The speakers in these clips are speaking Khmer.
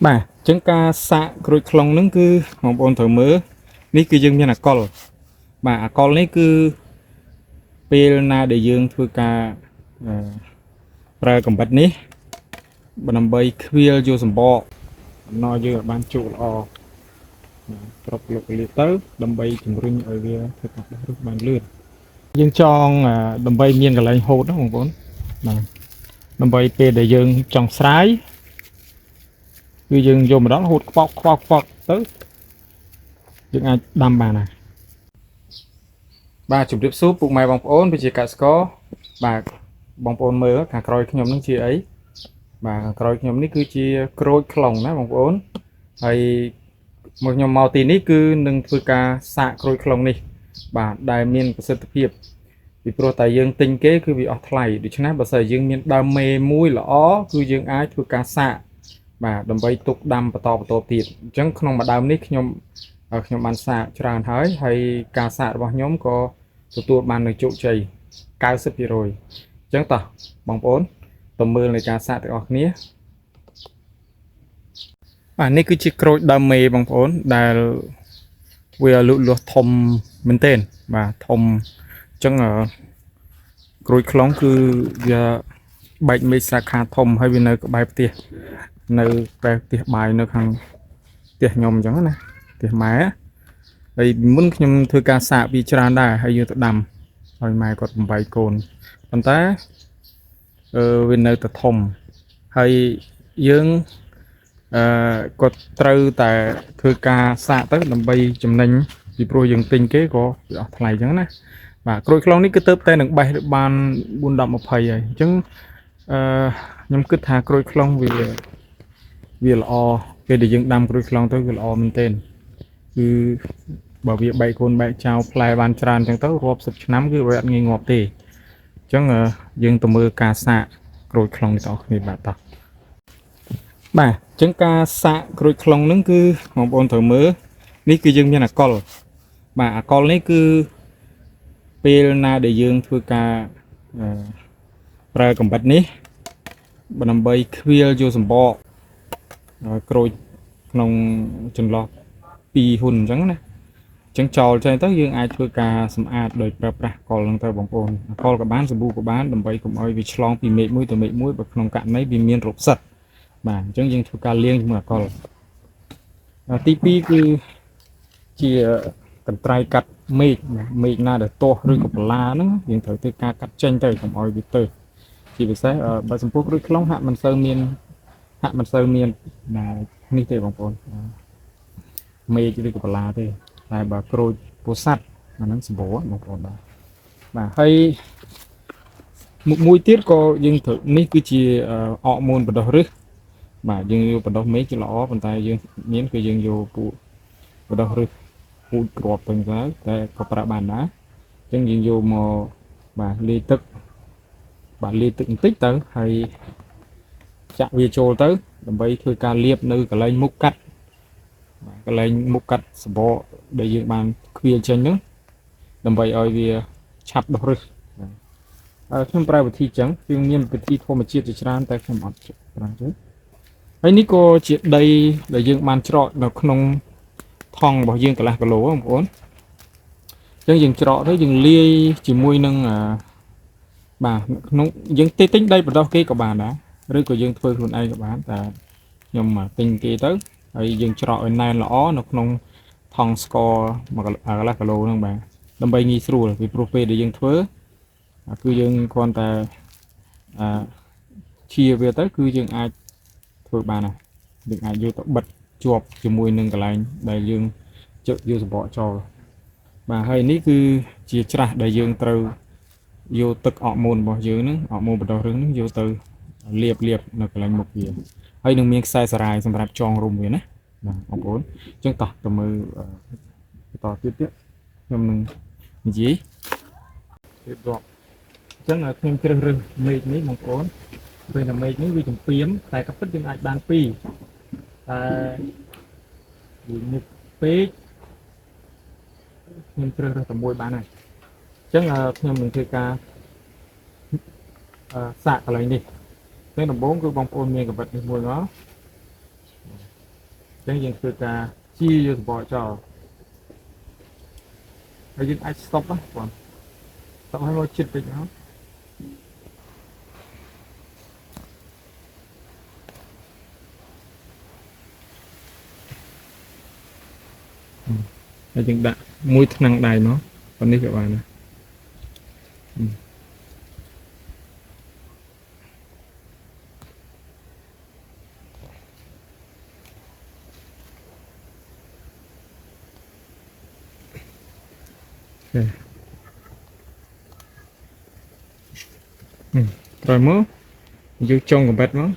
បាទអញ្ចឹងការសាកក្រូចខ្លុងហ្នឹងគឺបងប្អូនត្រូវមើលនេះគឺយើងមានអាកុលបាទអាកុលនេះគឺពេលណាដែលយើងធ្វើការប្រើកំបិតនេះដើម្បីខ្វៀលយកសម្បកអំណោយយើងឲ្យបានជោគល្អប្រកលោកលាទៅដើម្បីជំរុញឲ្យវាធ្វើការដុះរឹសបានលឿនយើងចង់ដើម្បីមានកន្លែងហូតណាបងប្អូនបាទដើម្បីពេលដែលយើងចង់ស្រាយគឺយើងយកម្ដងហូតខ្វក់ទៅយើងអាចដាំបានហើយបាទជម្រាបសួរពុកម៉ែបងប្អូនវិជាកសិករបាទបងប្អូនមើលខាងក្រោយខ្ញុំនឹងជាអីបាទខាងក្រោយខ្ញុំនេះគឺជាក្រូចខ្លុងណាបងប្អូនហើយមកខ្ញុំមកទីនេះគឺនឹងធ្វើការសាកក្រូចខ្លុងនេះបាទដែលមានប្រសិទ្ធភាពពីព្រោះតែយើងទិញគេគឺវាអស់ថ្លៃដូច្នេះបើសិនយើងមានដើមមេមួយល្អគឺយើងអាចធ្វើការសាកបាទដើម្បីទុកដាំបន្តទៀតអញ្ចឹងក្នុងមួយដើមនេះខ្ញុំបានសាកច្រើនហើយការសាករបស់ខ្ញុំក៏ទទួលបាននូវជោគជ័យ 90% អញ្ចឹងតោះបងប្អូនទៅមើលនៃការសាកទាំងអស់គ្នាបាទនេះគឺជាក្រូចដើមមេបងប្អូនដែលវាលូតលាស់ធំមែនទែនបាទធំអញ្ចឹងក្រូចខ្លុងគឺវាបែកមេឃសាខាធំហើយវានៅក្បែរផ្ទះនៅក្បែរផ្ទះបាយនៅខាងផ្ទះខ្ញុំអញ្ចឹងណាផ្ទះម៉ែហើយមុនខ្ញុំធ្វើការសាកវាច្រើនដែរហើយយើងទៅដាំហើយម៉ែគាត់បំបីកូនប៉ុន្តែវានៅតែធំហើយយើងគាត់ត្រូវតែធ្វើការសាកទៅដើម្បីចំណេញពីព្រោះយើងទិញគេក៏វាអស់ថ្លៃអញ្ចឹងណាបាទក្រូចខ្លុងនេះគឺទៅតែនឹងបេះបាន4 10 20ហើយអញ្ចឹងខ្ញុំគិតថាក្រូចខ្លុងវាល្អពេលដែលយើងដាំក្រូចខ្លុងទៅវាល្អមែនទែនគឺបើវាបែកកូនបែកចោលផ្លែបានច្រើនអញ្ចឹងទៅរាប់សិបឆ្នាំគឺវាអត់ងាយងាប់ទេអញ្ចឹងយើងទៅមើលការសាកក្រូចខ្លុងនេះបងប្អូនគ្នាបាទតោះបាទអញ្ចឹងការសាកក្រូចខ្លុងហ្នឹងគឺបងប្អូនត្រូវមើលនេះគឺយើងមានអាកុលបាទអាកុលនេះគឺពេលណាដែលយើងធ្វើការប្រើកំបិតនេះដើម្បីខ្វៀលយកសម្បកក្រូចក្នុងចន្លោះ2ហ៊ុនអញ្ចឹងណាអញ្ចឹងចោលចេញទៅយើងអាចធ្វើការសម្អាតដោយប្រើប្រាស់កុលហ្នឹងទៅបងប្អូនកុលក៏បានសាប៊ូក៏បានដើម្បីកុំឲ្យវាឆ្លងពីមេឃមួយទៅមេឃមួយបើក្នុងករណីវាមានរោគផ្សិតបាទអញ្ចឹងយើងធ្វើការលាងជាមួយអាកុលទី2គឺជាកន្ត្រៃកាត់មេឃណាដែលទាស់ឬក៏បន្លាហ្នឹងយើងត្រូវធ្វើការកាត់ចេញទៅកុំឲ្យវាទៅជាពិសេសបើចំពោះក្រូចខ្លុងហាក់មិនសូវមាននេះទេបងប្អូនមេឃឬក៏បន្លាទេតែបើក្រូចពោធិ៍សាត់អាហ្នឹងសម្បូរបងប្អូនបាទហើយមុខមួយទៀតក៏យើងត្រូវនេះគឺជាអរម៉ូនបណ្ដុះឫសបាទយើងយកបណ្ដុះមេឃជាល្អប៉ុន្តែយើងមានគឺយើងយកពួកបណ្ដុះឫសពូជក្របទៅតែក៏ប្រើបានដែរអញ្ចឹងយើងយកមកបាទលាយទឹកបន្តិចទៅហើយចាក់វាចូលទៅដើម្បីធ្វើការលាបនៅកន្លែងមុខកាត់សបកដែលយើងបានខ្វៀលចេញហ្នឹងដើម្បីឲ្យវាឆាប់ដុះឫសខ្ញុំប្រើវិធីចឹងគឺមានវិធីធម្មជាតិជាច្រើនតែខ្ញុំអត់ប្រើទេហើយនេះក៏ជាដីដែលយើងបានច្រកនៅក្នុងថង់របស់យើងកន្លះគីឡូបងប្អូនអញ្ចឹងយើងច្រកទៅយើងលាយជាមួយនឹងបាទក្នុងយើងទិញដីបណ្ដុះគេក៏បានដែរឬក៏យើងធ្វើខ្លួនឯងក៏បានតែខ្ញុំទិញគេទៅហើយយើងច្រកឲ្យណែនល្អនៅក្នុងថង់ស្ករមួយកន្លះគីឡូហ្នឹងបាទដើម្បីងាយស្រួលពីព្រោះពេលដែលយើងធ្វើគឺយើងគ្រាន់តែឈៀវាទៅគឺយើងអាចធ្វើបានហើយយើងអាចយកទៅបិទជាប់ជាមួយនឹងកន្លែងដែលយើងយកសម្បកចោលបាទហើយនេះគឺជាច្រាស់ដែលយើងត្រូវយកទឹកអរម៉ូនរបស់យើងហ្នឹងអរម៉ូនបណ្ដុះឫសហ្នឹងយកទៅលាបនៅកន្លែងមុខវាហើយនឹងមានខ្សែសារ៉ាយសម្រាប់ចងរុំវាណាបាទបងប្អូនអញ្ចឹងតោះទៅមើលបន្តទៀតខ្ញុំនឹងនិយាយរៀបរាប់អញ្ចឹងខ្ញុំជ្រើសរើសមេឃនេះបងប្អូនពេលតែមេឃនេះវាចំពីមតែក៏ពិតយើងអាចបាន2តែវាមុខពេកខ្ញុំជ្រើសរើសតែមួយបានហើយអញ្ចឹងខ្ញុំនឹងធ្វើការសាកកន្លែងនេះពេលដំបូងគឺបងប្អូនមានកាំបិតនេះមួយមក ចឹងយើងធ្វើការជាយកសម្បកចោលហើយយើងអាច stop ណាបង stop ឲ្យរត់ចិត្តពេកមកហើយយើងដាក់មួយថ្នាំងដៃមកប៉ុណ្នេះក៏បានដែរក្រោយមកយើងចុងកំបិតមក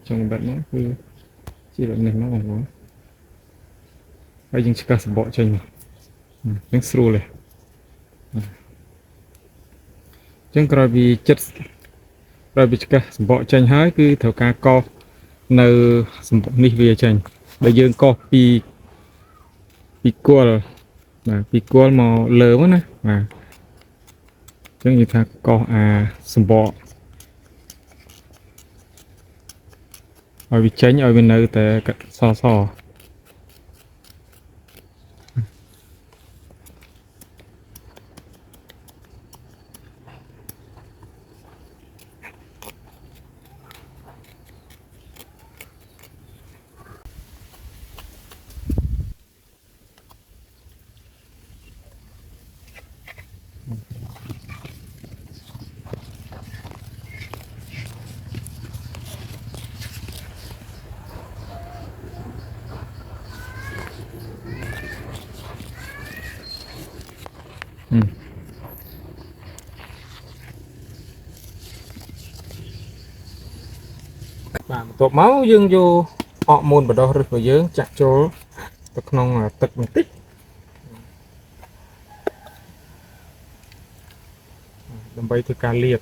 ចុងកំបិតមកគឺជាแบบនេះមកបងប្អូនហើយយើងឆ្កាស់សម្បកចេញមកយើងស្រួលទេចឹងក្រោយពីចិត្តក្រោយពីឆ្កាស់សម្បកចេញហើយគឺត្រូវការកោសនៅសម្បកនេះវាចេញដែលយើងកោសពីគល់បាទពីគល់មកលើមកណាបាទចឹងនិយាយថាកោសអាសម្បកឲ្យវាចេញឲ្យវានៅតែសបាទបន្ទាប់មកយើងយកអកមូនបដោះរឹសរបស់យើងចាក់ចូលទៅក្នុងទឹកបន្តិចដើម្បីធ្វើការលាប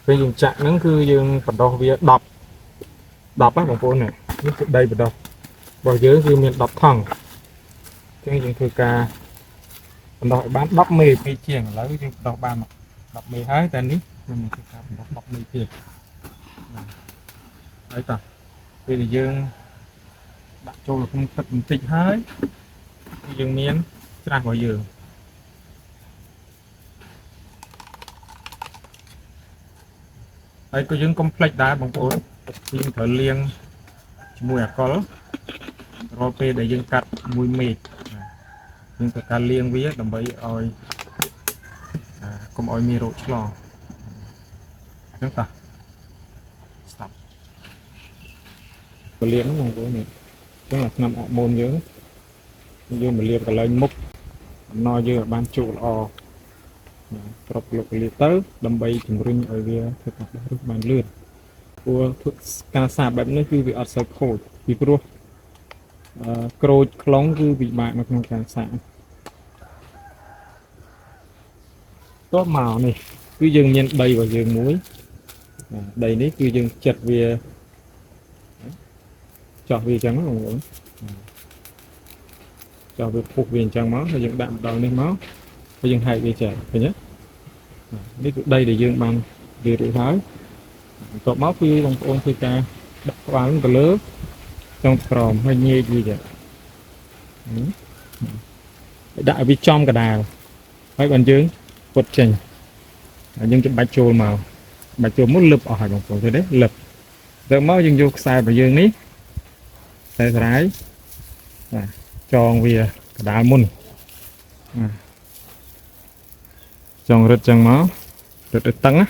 ពេលយើងចាក់ហ្នឹងគឺយើងបដោះវា10ណាបងប្អូននេះគឺដីបដោះរបស់យើងគឺមាន10ថង់អញ្ចឹងយើងធ្វើការបដោះឲ្យបាន10មេពីជាងឥឡូវយើងបដោះបាន10មេហើយតែនេះខ្ញុំធ្វើការបដោះ10មេទៀតហើយតោះពេលយើងដាក់ចូលក្នុងទឹកបន្តិចហើយយើងមានច្រាសរបស់យើងហើយក៏យើងកុំភ្លេចដែរបងប្អូនយើងត្រូវលាងជាមួយអាល់កុលរាល់ពេលដែលយើងកាត់1មេឃយើងត្រូវការលាងវាដើម្បីឲ្យកុំឲ្យមានរោគឆ្លងអញ្ចឹងតោះស្តាប់ក៏លាងបងប្អូននេះអញ្ចឹងឆ្នាំអកមូនយើងមកលាបកន្លែងមុខអំណោយើងឲ្យបានជោគល្អប្រប់លោកលាបទៅដើម្បីជំរុញឲ្យវាធ្វើការបោះរុះបានលឿនព្រោះធ្វើការសាបបែបនេះគឺវាអត់សូវខូចពីព្រោះក្រូចខ្លងគឺពិបាកនៅក្នុងការសាកតោះមកនេះគឺយើងមានដីរបស់យើងមួយដីនេះគឺយើងចិតវាចោះវាអញ្ចឹងបងប្អូនចោះវាពុះវាអញ្ចឹងមកហើយយើងដាក់ម្ដងនេះមកហើយយើងហែកវាចែកឃើញទេនេះគឺដីដែលយើងបានវារួចហើយបន្ទាប់មកគឺបងប្អូនធ្វើការដាក់ក្បាលទៅលើចុងក្រោមហើយញែកវាចាដាក់ឲ្យវាចំកដាលហើយបានយើងពុតចេញហើយយើងចាំបាច់ចូលមកបាច់ចូលមកលឹបអស់ហើយបងប្អូនឃើញទេលឹបទៅមកយើងយកខ្សែរបស់យើងនេះខ្សែស្រាយបាទចងវាកដាលមុនចងរឹតចឹងមករឹតឲ្យតឹងណា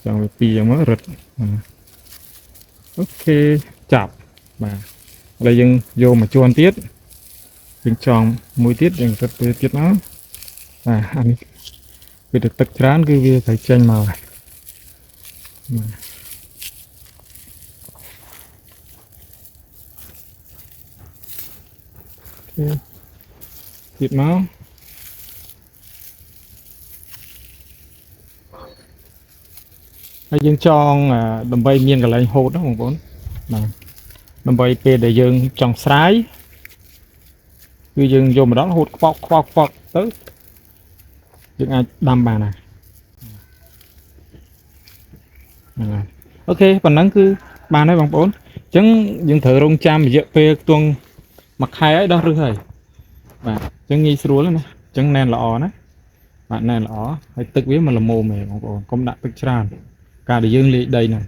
ចងវាពីចឹងមករឹតអូខេចាប់បាទឥឡូវយើងយកមកជួនទៀតយើងចងមួយទៀតយើងរឹតទៅទៀតមកបាទអានេះវាទឹកច្រើនគឺវាត្រូវចេញមកបាទទៀតមកហើយយើងចងដើម្បីមានកន្លែងហូតណាបងប្អូនបាទដើម្បីពេលដែលយើងចង់ស្រាយគឺយើងយកម្ដងហូតខ្វក់ទៅ យើងអាចដាំបានណាអូខេប៉ុណ្ណឹងគឺបានហើយបងប្អូនអញ្ចឹងយើងត្រូវរងចាំរយៈពេលខ្ទង់មួយខែឲ្យដោះឫសហើយបាទអញ្ចឹងងាយស្រួលណាអញ្ចឹងណែនល្អណាបាទណែនល្អហើយទឹកវាមិនល្មមទេបងប្អូនកុំដាក់ទឹកច្រើនការដែលយើងលាយដីហ្នឹង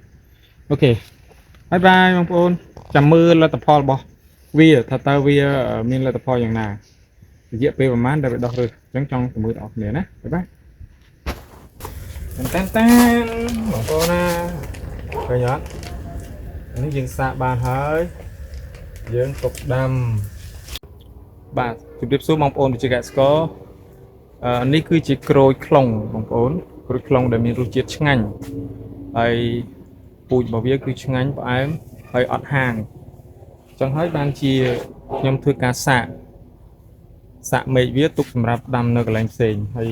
អូខេបាយបាយបងប្អូនចាំមើលលទ្ធផលរបស់វាថាតើវាមានលទ្ធផលយ៉ាងណារយៈពេលប្រហែលដែលវាដោះឫសអញ្ចឹងចង់ទៅមើលដល់គ្នាណាបាយបាយតានបងប្អូនណាឃើញអត់នេះយើងសាកបានហើយយើងទុកដាំបាទជម្រាបសួរបងប្អូនវិជ្ជាកសិករនេះគឺជាក្រូចខ្លុងបងប្អូនក្រូចខ្លុងដែលមានរសជាតិឆ្ងាញ់ហើយពូជរបស់វាគឺឆ្ងាញ់ផ្អែមហើយអត់ហាងអញ្ចឹងហើយបានជាខ្ញុំធ្វើការសាក់មែកវាទុកសម្រាប់ដាំនៅកន្លែងផ្សេងហើយ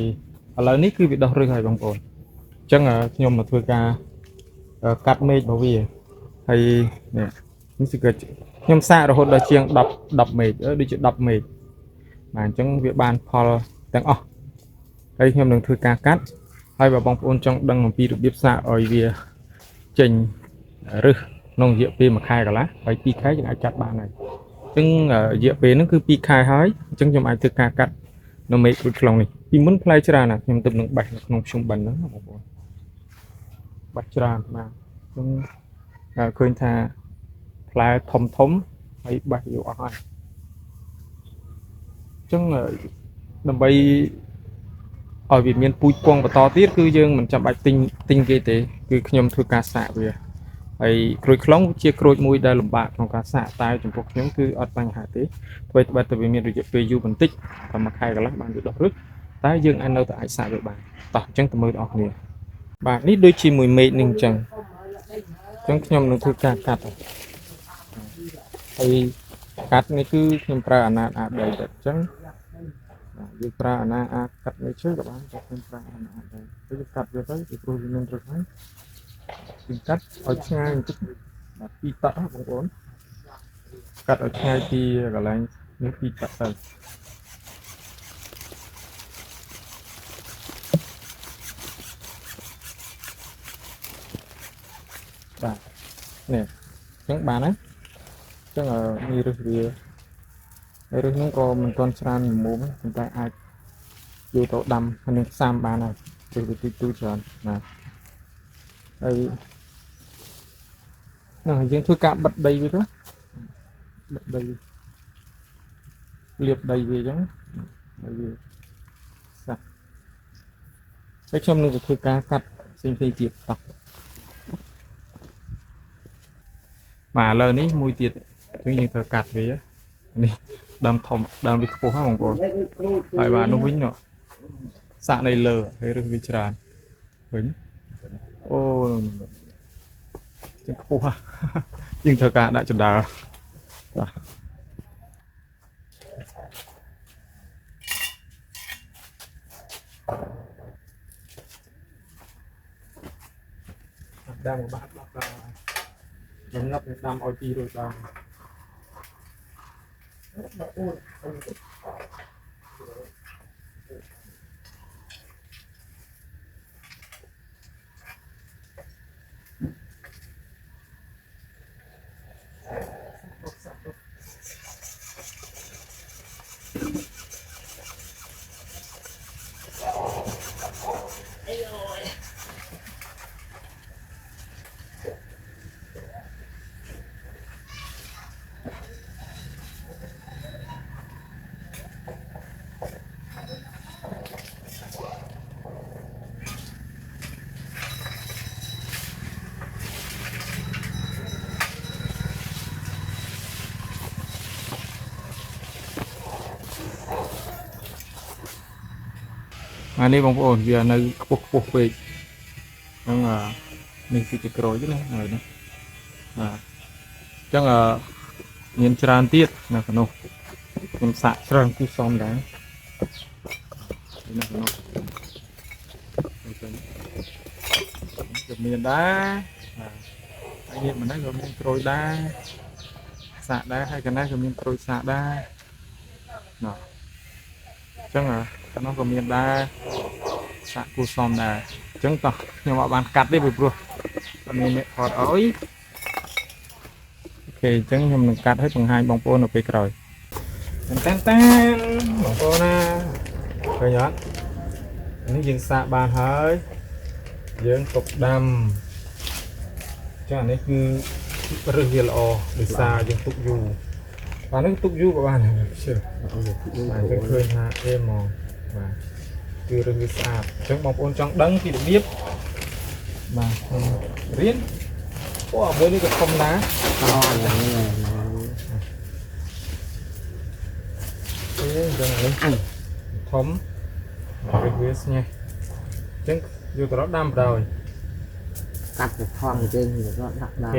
ឥឡូវនេះគឺវាដោះឫសហើយបងប្អូនអញ្ចឹងខ្ញុំមកធ្វើការកាត់មែករបស់វាហើយនេះគឺខ្ញុំសាករហូតដល់ជាង10មែកដូចជា10មែកបាទអញ្ចឹងវាបានផលទាំងអស់ហើយខ្ញុំនឹងធ្វើការកាត់ហើយបើបងប្អូនចង់ដឹងអំពីរបៀបសាកឲ្យវាចេញឫសក្នុងរយៈពេល1ខែកន្លះហើយ2ខែយើងអាចកាត់បានហើយអញ្ចឹងរយៈពេលហ្នឹងគឺ2ខែហើយអញ្ចឹងខ្ញុំអាចធ្វើការកាត់នៅមែកក្រូចខ្លុងនេះពីមុនផ្លែច្រើនណាស់ខ្ញុំទៅនឹងបេះនៅក្នុងខ្ញុំបិណ្ឌហ្នឹងបងប្អូនបេះច្រើនបាទខ្ញុំឃើញថាផ្លែធំហើយបេះយូរអស់ហើយអញ្ចឹងដើម្បីឲ្យវាមានពូជពងបន្តទៀតគឺយើងមិនចាំបាច់ទិញគេទេគឺខ្ញុំធ្វើការសាកវាហើយក្រូចខ្លុងជាក្រូចមួយដែលលំបាកក្នុងការសាកតែចំពោះខ្ញុំគឺអត់បញ្ហាទេអ្វីត្បិតតែវាមានរយៈពេលយូរបន្តិចតែ1ខែកន្លះបានវាដុះឫសតែយើងអាចនៅតែអាចសាកវាបានតោះអញ្ចឹងទៅមើលបងប្អូនបាទនេះដូចជាមួយមេឃនេះអញ្ចឹងខ្ញុំនឹងធ្វើការកាត់ហើយកាត់នេះគឺខ្ញុំប្រើអាណាតអាដីអញ្ចឹងយើងប្រើអាណាអាកាត់នេះឈើក៏បានតែខ្ញុំប្រើអាណាអាដីទៅកាត់វាទៅពីព្រោះវាមានរឹសហើយយើងកាត់ឲ្យឆ្ងាយបន្តិចបាទ2តក់បងប្អូនកាត់ឲ្យឆ្ងាយពីកន្លែងនេះ2តក់ទៅបាទនេះអញ្ចឹងបានហើយអញ្ចឹងមានរឹសវារឹសហ្នឹងក៏មិនទាន់ច្រើនមុំប៉ុន្តែអាចយកទៅដាំនឹងផ្សំបានហើយរឹសវាទីទូច្រើនណាហើយយើងធ្វើការបិទដីវាទៅបិទដីលាបដីវាអញ្ចឹងហើយវាសាក់ហើយខ្ញុំនឹងធ្វើការកាត់ផ្សេងៗទៀតតោះបាទឥឡូវនេះមួយទៀតយើងត្រូវកាត់វានេះដើមធំដើមវាខ្ពស់ហ្នឹងបងប្អូនហើយបាទនោះវិញសាក់នៅលើហើយរឹសវាច្រើនឃើញអូចឹងខ្ពស់យើងត្រូវការដាក់ចណ្ដាលបាទដាំមកបាត់ដល់ខ្ញុំងាប់ដាំឲ្យ200ដើមនេះបងប្អូនវានៅខ្ពស់ពេកហ្នឹងនេះគឺជាក្រូចណាហើយនេះបាទអញ្ចឹងមានច្រើនទៀតនៅក្នុងនោះខ្ញុំសាក់ច្រើនគឺសមដែរនៅក្នុងក៏មានដែរហើយនេះមិនដែរក៏មានក្រូចដែរសាក់ដែរហើយកណ្ដាលក៏មានក្រូចសាក់ដែរណោះអញ្ចឹងកណ្ដាលក៏មានដែរ សាក់គូសំដែរអញ្ចឹងតោះខ្ញុំអត់បានកាត់ទេព្រោះអត់មានអ្នកថតអើយអូខេអញ្ចឹងខ្ញុំនឹងកាត់ឲ្យបង្ហាញបងប្អូននៅពេលក្រោយតែនបងប្អូនណាឃើញអត់នេះយើងសាកបានហើយយើងទុកដាំចានេះគឺរឹសវាល្អដោយសារយើងទុកយូរបាទនេះទុកយូរក៏បានជឿបាទយើងឃើញថាអេហ្មងបាទគឺរឹសវាស្អាតអញ្ចឹងបងប្អូនចង់ដឹងពីរបៀបបាទរៀនអូអាមួយនេះក៏ធំដែរអូយ៉ាងនេះអញ្ចឹងនេះធំរឹសវាស្ញេះអញ្ចឹងយកទៅរកដាំបណ្ដោយកាត់ទៅថងទៅរកដាក់ដាំ